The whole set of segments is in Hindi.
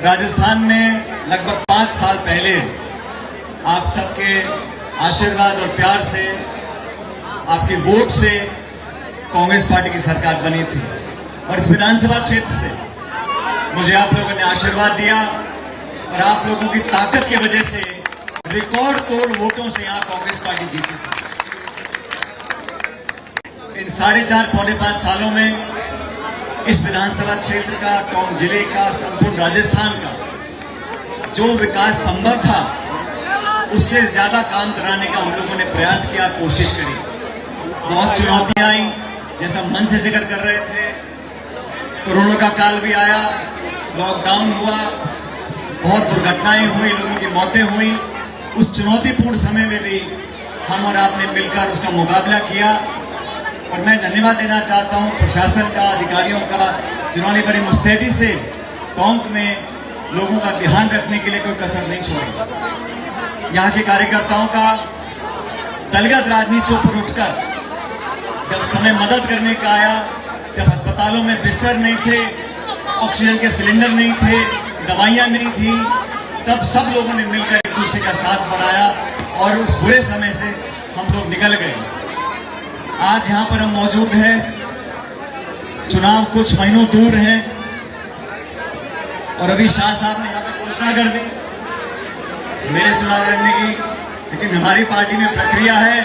राजस्थान में लगभग 5 साल पहले आप सबके आशीर्वाद और प्यार से, आपके वोट से कांग्रेस पार्टी की सरकार बनी थी और इस विधानसभा क्षेत्र से मुझे आप लोगों ने आशीर्वाद दिया और आप लोगों की ताकत की वजह से रिकॉर्ड तोड़ वोटों से यहां कांग्रेस पार्टी जीती थी। इन 4.5 पौने 5 सालों में इस विधानसभा क्षेत्र का, टोंक जिले का, संपूर्ण राजस्थान का जो विकास संभव था उससे ज्यादा काम कराने का हम लोगों ने प्रयास किया, कोशिश करी। बहुत चुनौतियां आई, जैसा मन से जिक्र कर रहे थे। कोरोना का काल भी आया, लॉकडाउन हुआ, बहुत दुर्घटनाएं हुई, लोगों की मौतें हुई। उस चुनौतीपूर्ण समय में भी हम और आपने मिलकर उसका मुकाबला किया और मैं धन्यवाद देना चाहता हूं प्रशासन का, अधिकारियों का, जिन्होंने बड़ी मुस्तैदी से टोंक में लोगों का ध्यान रखने के लिए कोई कसर नहीं छोड़ी। यहाँ के कार्यकर्ताओं का दलगत राजनीति से ऊपर उठकर जब समय मदद करने का आया, जब अस्पतालों में बिस्तर नहीं थे, ऑक्सीजन के सिलेंडर नहीं थे, दवाइयां नहीं थी, तब सब लोगों ने मिलकर एक दूसरे का साथ बढ़ाया और उस बुरे समय से हम लोग निकल गए। आज यहाँ पर हम मौजूद हैं, चुनाव कुछ महीनों दूर हैं और अभी शाह साहब ने यहाँ पे घोषणा कर दी मेरे चुनाव लड़ने की, लेकिन हमारी पार्टी में प्रक्रिया है।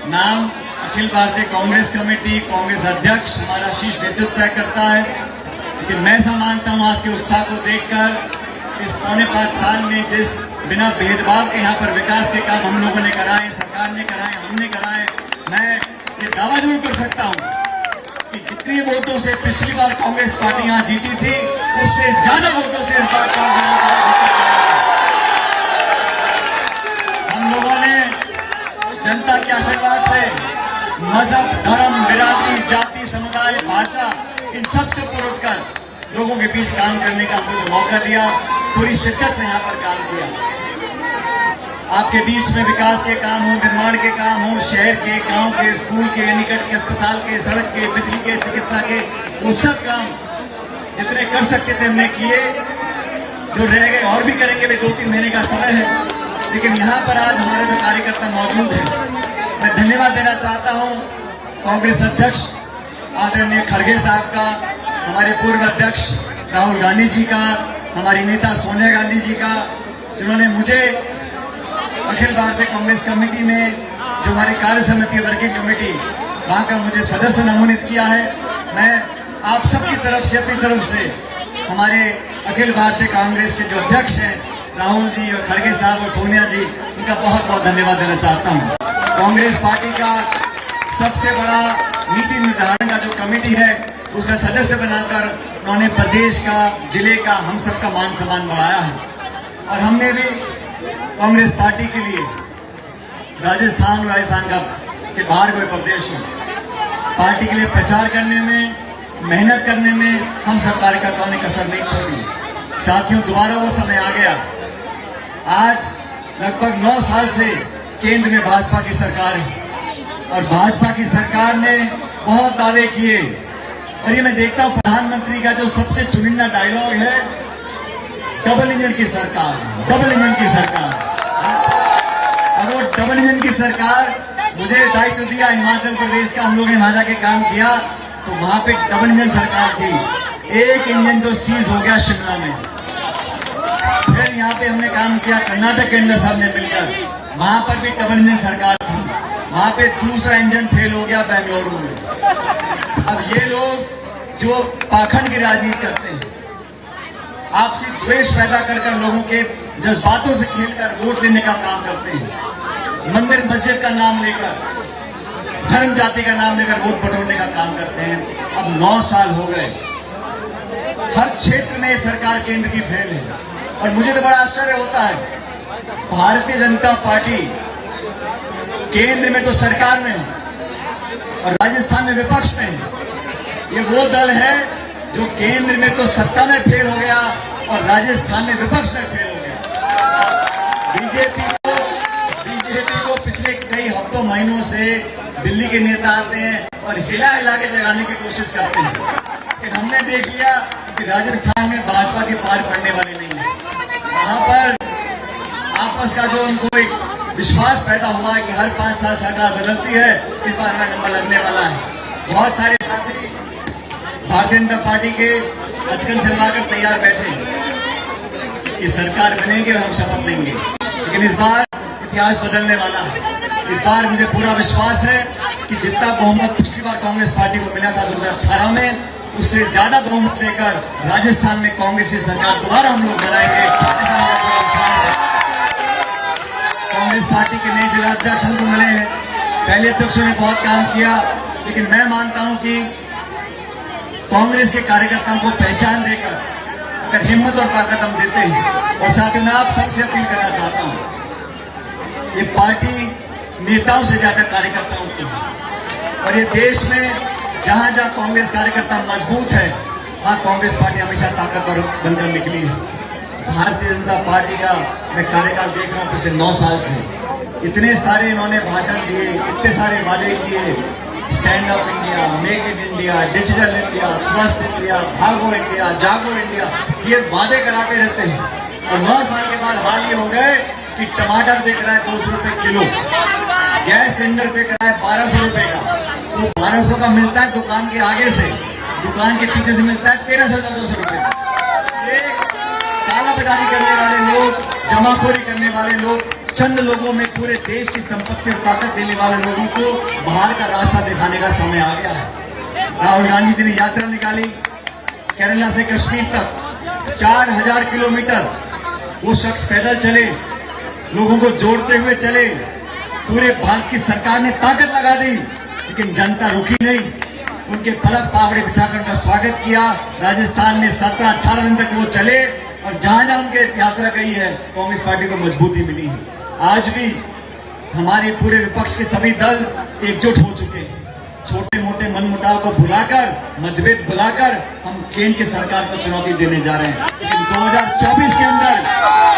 नाम अखिल भारतीय कांग्रेस कमेटी, कांग्रेस अध्यक्ष हमारा शीर्ष नेतृत्व तय करता है। लेकिन मैं ऐसा मानता हूँ आज के उत्साह को देखकर, इस पौने 5 साल में जिस बिना भेदभाव के यहाँ पर विकास के काम हम लोगों ने कराए, सरकार ने कराए, हमने कराए, मैं ये दावा जरूर कर सकता हूँ कि जितनी वोटों से पिछली बार कांग्रेस पार्टी यहाँ जीती थी उससे ज्यादा वोटों से इस बार हम लोगों ने जनता के आशीर्वाद से मजहब, धर्म, बिरादरी, जाति, समुदाय, भाषा, इन सब से ऊपर उठकर लोगों के बीच काम करने का हमको जो मौका दिया, पूरी शिद्दत से यहाँ पर काम किया। आपके बीच में विकास के काम हो, निर्माण के काम हो, शहर के, गांव के, स्कूल के, निकट के, अस्पताल के, सड़क के, बिजली के, चिकित्सा के, वो सब काम जितने कर सकते थे हमने किए। जो रह गए और भी करेंगे, भाई 2-3 महीने का समय है। लेकिन यहाँ पर आज हमारे जो कार्यकर्ता मौजूद हैं, मैं धन्यवाद देना चाहता हूँ कांग्रेस अध्यक्ष आदरणीय खड़गे साहब का, हमारे पूर्व अध्यक्ष राहुल गांधी जी का, हमारी नेता सोनिया गांधी जी का, जिन्होंने मुझे अखिल भारतीय कांग्रेस कमेटी में, जो हमारी कार्य समिति वर्किंग कमेटी, वहां का मुझे सदस्य मनोनीत किया है। मैं आप सबकी तरफ से, अपनी तरफ से, हमारे अखिल भारतीय कांग्रेस के जो अध्यक्ष हैं राहुल जी और खड़गे साहब और सोनिया जी, उनका बहुत बहुत धन्यवाद देना चाहता हूँ। कांग्रेस पार्टी का सबसे बड़ा नीति निर्धारण का जो कमेटी है उसका सदस्य बनाकर उन्होंने प्रदेश का, जिले का, हम सबका मान सम्मान बढ़ाया है। और हमने भी कांग्रेस पार्टी के लिए राजस्थान और राजस्थान का के बाहर कोई प्रदेश हो, पार्टी के लिए प्रचार करने में, मेहनत करने में हम सब कार्यकर्ताओं ने कसर नहीं छोड़ी। साथियों, दोबारा वो समय आ गया। आज लगभग 9 साल से केंद्र में भाजपा की सरकार है और भाजपा की सरकार ने बहुत दावे किए और ये मैं देखता हूं प्रधानमंत्री का जो सबसे चुनिंदा डायलॉग है, डबल इंजन की सरकार, डबल इंजन की सरकार। और वो डबल इंजन की सरकार, मुझे दायित्व दिया हिमाचल प्रदेश का, हम लोगों ने वहां जाके काम किया तो वहां पे डबल इंजन सरकार थी। एक इंजन तो सीज हो गया शिमला में। फिर यहाँ पे हमने काम किया कर्नाटक के अंदर, सबने मिलकर, वहां पर भी डबल इंजन सरकार थी। वहां पे दूसरा इंजन फेल हो गया बेंगलुरु में। अब ये लोग जो पाखंड की राजनीति करते हैं, आपसी द्वेष पैदा कर लोगों के जज्बातों से खेलकर वोट लेने का काम करते हैं, मंदिर मस्जिद का नाम लेकर, धर्म जाति का नाम लेकर वोट बटोरने का काम करते हैं। अब 9 साल हो गए, हर क्षेत्र में सरकार केंद्र की फेल है और मुझे तो बड़ा आश्चर्य होता है, भारतीय जनता पार्टी केंद्र में तो सरकार में है और राजस्थान में विपक्ष में है। ये वो दल है जो केंद्र में तो सत्ता में फेल हो गया और राजस्थान में विपक्ष में फेल हो गया। बीजेपी को पिछले कई हफ्तों, महीनों से दिल्ली के नेता आते हैं और हिला हिला के जगाने की कोशिश करते हैं। लेकिन हमने देख लिया कि राजस्थान में भाजपा के पार पड़ने वाले नहीं है। वहां पर आपस का जो उनको एक विश्वास पैदा हुआ है कि हर 5 साल सरकार बदलती है, इस बार में नंबर लगने वाला है। बहुत सारे साथी भारतीय जनता पार्टी के अचकन सिलवाकर तैयार बैठे कि सरकार बनेगी और हम शपथ लेंगे, लेकिन इस बार इतिहास बदलने वाला है। इस बार मुझे पूरा विश्वास है कि जितना बहुमत पिछली बार कांग्रेस पार्टी को मिला था 2018 में, उससे ज्यादा बहुमत लेकर राजस्थान में कांग्रेस की सरकार दोबारा हम लोग बनाएंगे, ऐसा मेरा पूरा विश्वास है। कांग्रेस पार्टी के नए जिला अध्यक्ष हमको मिले हैं, पहले अध्यक्षों ने बहुत काम किया, लेकिन मैं मानता हूं कि कांग्रेस के कार्यकर्ताओं को पहचान देकर अगर हिम्मत और ताकत हम देते हैं, और साथ ही मैं आप सबसे अपील करना चाहता हूं, ये पार्टी नेताओं से ज्यादा कार्यकर्ताओं की है, और ये देश में जहां जहां कांग्रेस कार्यकर्ता मजबूत है, वहां कांग्रेस पार्टी हमेशा ताकतवर बनकर निकली है। भारतीय जनता पार्टी का मैं कार्यकाल देख रहा हूं पिछले 9 साल से, इतने सारे इन्होंने भाषण दिए, इतने सारे वादे किए, stand up India, make it India, digital India, स्वस्थ इंडिया, भागो इंडिया, जागो इंडिया, ये वादे कराते रहते हैं। और 9 साल के बाद हाल ये हो गए कि टमाटर बिक रहा है 200 रुपए किलो, गैस सिलेंडर बिक रहा है 1200 रुपए का, तो 1200 का मिलता है दुकान के आगे से, दुकान के पीछे से मिलता है 1300-1400 रुपए। ये काला बाजारी करने वाले लोग, जमाखोरी करने वाले लोग, चंद लोगों में पूरे देश की संपत्ति और ताकत देने वाले लोगों को बाहर का रास्ता दिखाने का समय आ गया है। राहुल गांधी जी ने यात्रा निकाली केरला से कश्मीर तक, 4000 किलोमीटर वो शख्स पैदल चले, लोगों को जोड़ते हुए चले, पूरे भारत की सरकार ने ताकत लगा दी, लेकिन जनता रुकी नहीं, उनके पलक पावड़े बिछाकर उनका स्वागत किया। राजस्थान में 17-18 दिन तक वो चले, और जहां जहां उनके यात्रा गई है, कांग्रेस पार्टी को मजबूती मिली है। आज भी हमारे पूरे विपक्ष के सभी दल एकजुट हो चुके हैं, छोटे मोटे मनमुटाव को भुलाकर, मतभेद भुलाकर हम केंद्र की सरकार को चुनौती देने जा रहे हैं। लेकिन 2024 के अंदर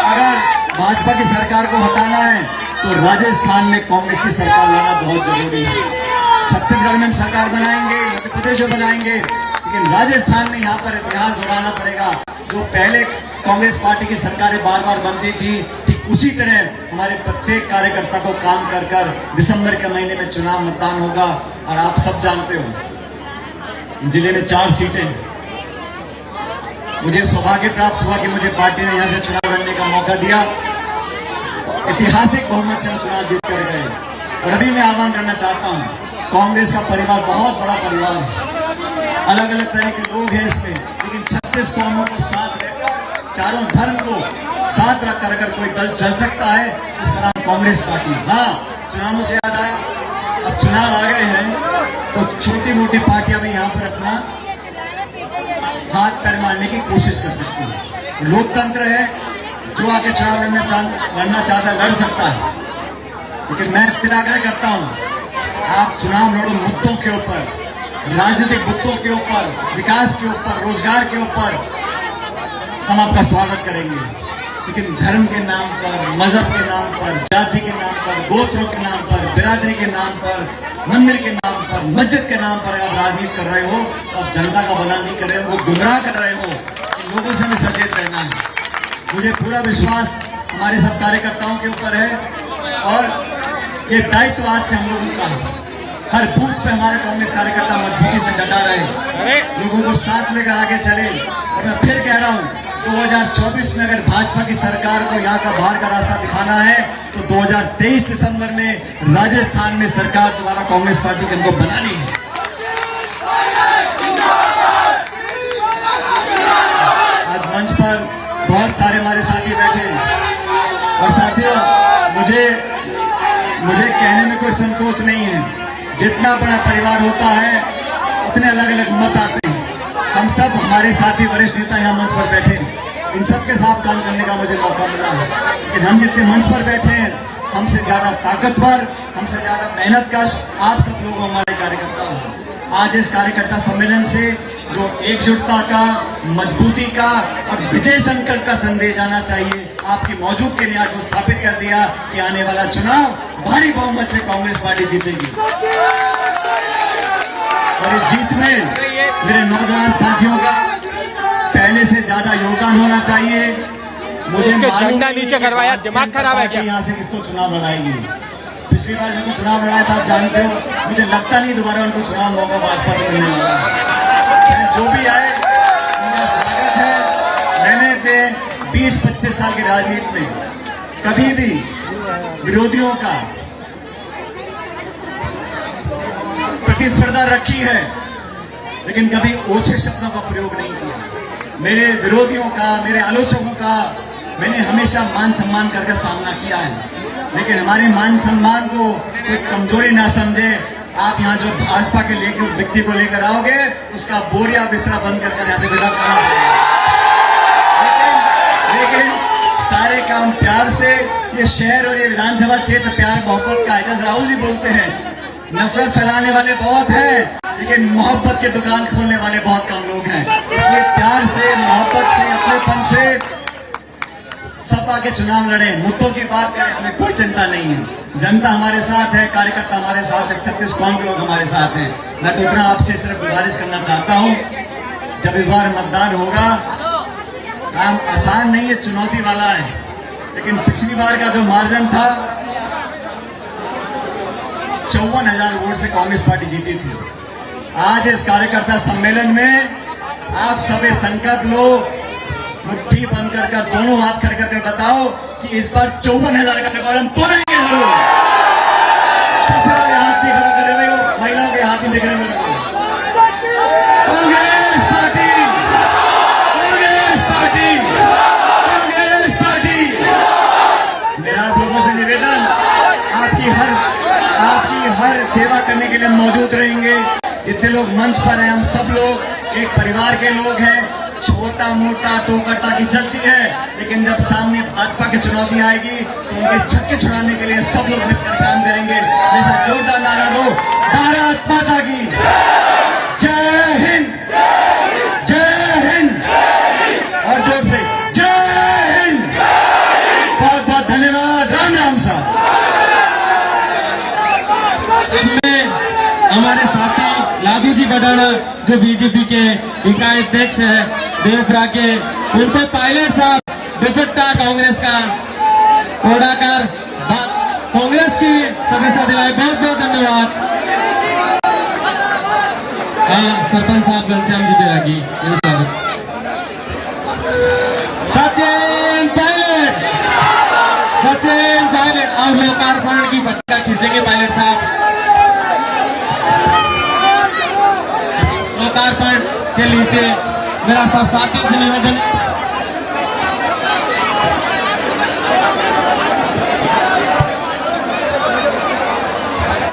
अगर भाजपा की सरकार को हटाना है, तो राजस्थान में कांग्रेस की सरकार लाना बहुत जरूरी है। छत्तीसगढ़ में हम सरकार बनाएंगे, मध्य प्रदेश में बनाएंगे, लेकिन राजस्थान में यहाँ पर इतिहास दोहराना पड़ेगा। जो पहले कांग्रेस पार्टी की सरकारें बार बार बनती थी, ठीक उसी तरह हमारे प्रत्येक कार्यकर्ता को काम कर कर दिसंबर के महीने में चुनाव मतदान होगा। और आप सब जानते हो जिले में 4 सीटें हैं। मुझे सौभाग्य प्राप्त हुआ कि मुझे पार्टी ने यहां से चुनाव लड़ने का मौका दिया, ऐतिहासिक बहुमत से हम चुनाव जीत कर गए। और अभी मैं आह्वान करना चाहता हूं, कांग्रेस का परिवार बहुत बड़ा परिवार है, अलग अलग तरह के लोग हैं इसमें, लेकिन 36 कौमों को साथ रहकर, चारों धर्म को साथ रखकर अगर कोई दल चल सकता है, उस तरह कांग्रेस पार्टी। हाँ, चुनावों से याद आया, अब चुनाव आ गए हैं, तो छोटी मोटी पार्टियां भी यहाँ पर अपना हाथ पैर मारने की कोशिश कर सकती है। लोकतंत्र है, जो आके चुनाव लड़ना चाहता है लड़ सकता है, लेकिन मैं फिर आग्रह करता हूं, आप चुनाव लड़ो मुद्दों के ऊपर, राजनीतिक मुद्दों के ऊपर, विकास के ऊपर, रोजगार के ऊपर, हम आपका स्वागत करेंगे। लेकिन धर्म के नाम पर, मजहब के नाम पर, जाति के नाम पर, गोत्रों के नाम पर, बिरादरी के नाम पर, मंदिर के नाम पर, मस्जिद के नाम पर आप राजनीति कर रहे हो, तो आप जनता का भला नहीं कर रहे हो, वो गुमराह कर रहे हो। इन लोगों से हमें सचेत रहना है। मुझे पूरा विश्वास हमारे सब कार्यकर्ताओं के ऊपर है, और ये दायित्व आज से हम लोगों का है। हर बूथ पे हमारे कांग्रेस कार्यकर्ता मजबूती से डटा रहे, लोगों को साथ लेकर आगे चले। और मैं फिर कह रहा हूं, 2024 में अगर भाजपा की सरकार को यहाँ का बाहर का रास्ता दिखाना है, तो 2023 दिसंबर में राजस्थान में सरकार दोबारा कांग्रेस पार्टी के इनको बनानी है। आज मंच पर बहुत सारे हमारे साथी बैठे, और साथियों, मुझे कहने में कोई संकोच नहीं है, जितना बड़ा परिवार होता है उतने अलग अलग मत आते हैं। हम सब, हमारे साथी वरिष्ठ नेता यहाँ मंच पर बैठे हैं, इन सब के साथ काम करने का मुझे मौका मिला है, लेकिन हम जितने मंच पर बैठे हैं, हमसे ज्यादा ताकतवर, हमसे ज्यादा मेहनतकश आप सब लोग हमारे कार्यकर्ता हो। आज इस कार्यकर्ता सम्मेलन से जो एकजुटता का, मजबूती का और विजय संकल्प का संदेश आना चाहिए, आपकी मौजूदगी ने आज स्थापित कर दिया कि आने वाला चुनाव भारी बहुमत से कांग्रेस पार्टी जीतेगी। और इस जीत में मेरे नौजवान साथियों का पहले से ज्यादा योगदान होना चाहिए। मुझे इसके मालूम झंडा नहीं नीचे कि करवाया, भारतीय दिमाग जनता खराब है पार्टी क्या? यहाँ से किसको चुनाव लड़ाएगी। पिछली बार जिनको चुनाव लड़ाया था आप जानते हो, मुझे लगता नहीं दोबारा उनको चुनाव मौका भाजपा से मिलने वाला है। जो भी आए उनका स्वागत है। मैंने अपने 20-25 साल की राजनीति में कभी भी विरोधियों का प्रतिस्पर्धा रखी है, लेकिन कभी ओछे शब्दों का प्रयोग नहीं किया। मेरे विरोधियों का, मेरे आलोचकों का मैंने हमेशा मान सम्मान करके सामना किया है, लेकिन हमारे मान सम्मान को कोई कमजोरी ना समझे। आप यहाँ जो भाजपा के लेकर व्यक्ति को लेकर आओगे, उसका बोरिया बिस्तरा बंद कर यहाँ से विदा करना पड़ेगा। लेकिन सारे काम प्यार से, ये शहर और ये विधानसभा क्षेत्र प्यार मोहब्बत का है। जैसे राहुल जी बोलते हैं, नफरत फैलाने वाले बहुत हैं, लेकिन मोहब्बत की दुकान खोलने वाले बहुत कम लोग हैं। इसलिए प्यार से, मोहब्बत से, अपनेपन से सब आके चुनाव लड़े, मुद्दों की बात करें, हमें कोई चिंता नहीं है। जनता हमारे साथ है, कार्यकर्ता हमारे साथ है, 36 कौम के लोग हमारे साथ हैं। मैं तो इतना आपसे सिर्फ गुजारिश करना चाहता हूं, जब इस बार मतदान होगा, काम आसान नहीं है, चुनौती वाला है, लेकिन पिछली बार का जो मार्जिन था 54,000 वोट से कांग्रेस पार्टी जीती थी। आज इस कार्यकर्ता सम्मेलन में आप सभी संकल्प लो, मुट्ठी बंद कर दोनों हाथ खड़े करके बताओ कि इस बार 54,000 का रिकॉर्ड हम तोड़ेंगे जरूर। दूसरे वाले हाथ नहीं खड़ा कर रहे हो, महिलाओं के हाथ नहीं दिख रहे मेरे को। Congress party, Congress party, Congress party. मेरा आप लोगों से निवेदन, आपकी हर सेवा करने के लिए हम मौजूद रहेंगे। जितने लोग मंच पर हैं, हम सब लोग एक परिवार के लोग हैं। छोटा मोटा टोकर टाकी चलती है, लेकिन जब सामने भाजपा की चुनौती आएगी तो उनके छक्के छुड़ाने के लिए सब लोग मिलकर काम करेंगे। जैसा जोरदार नारा दो, भारत माता की जय हिंद, जय हिंद, और जोर से जय हिंद। बहुत बहुत धन्यवाद। राम राम साहब। हमारे साथी लादू जी बडाना जो बीजेपी के इकाई अध्यक्ष है देवपुरा के, उनको पायलट साहब दुपट्टा कांग्रेस का कोडाकर कांग्रेस की सदस्य दिलाए, बहुत बहुत धन्यवाद। हाँ, सरपंच साहब घनश्याम जी बैरागी, स्वागत। सचिन पायलट, सचिन पायलट और लोकार्पण की पट्टिका खींचेंगे पायलट साहब। लोकार्पण के नीचे मेरा सब साथियों से निवेदन,